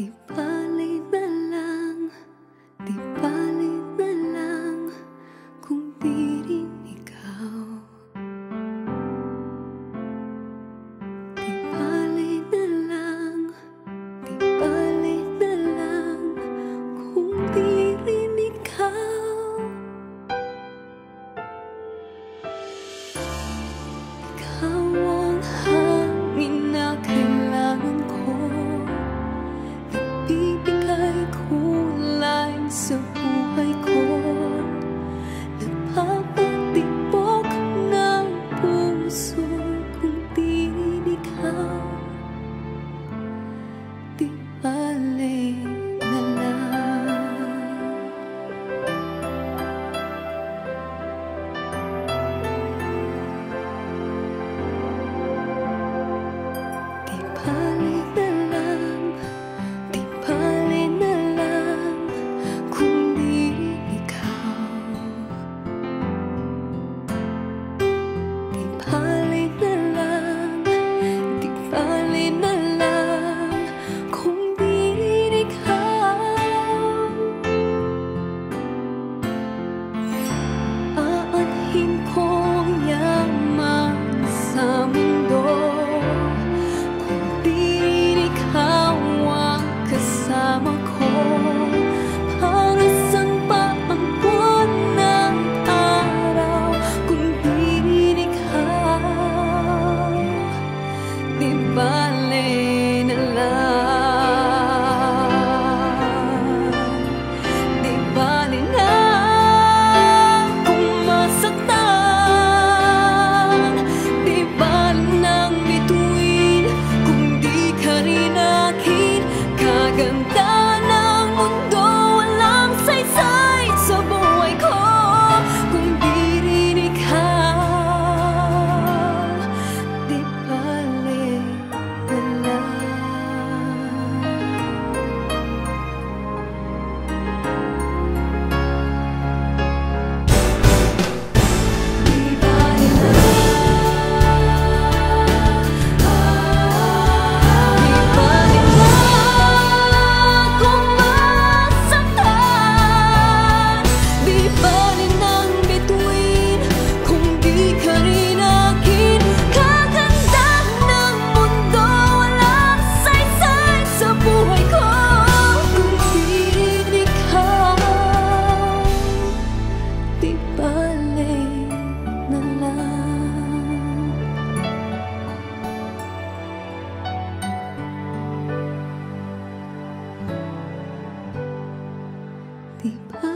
Di bali na lang, di bali na lang kung di rin ikaw. Di bali na lang, di bali na lang kung di rin ikaw. Ikaw ang hangin na kailangan ko, nagbibigay kulay sa buhay ko, nagpapatibok ng puso kung di rin ikaw. Di bali na lang. Di bali na lang, di bali na lang kung di rin ikaw. Di bali na lang, di bali na lang kung di rin ikaw. Aanhin ko ang yaman sa mundo kung di rin ikaw ang kasama ko. Para saan pa ang buwan ng araw kung di rin ikaw? Di bali na lang. Di bali na kung masaktan. Di bali nang bituin kung di ka rin akin. Kaganda ng mundo, walang saysay sa buhay ko kung di rin ikaw. Di bali na lang. Di bali na di bali na kung masaktan. Di bali nang bituin kung di ka rin akin. Kaganda ng mundo, walang saysay sa buhay ko kung di rin ikaw. Di bali na lang. Di bali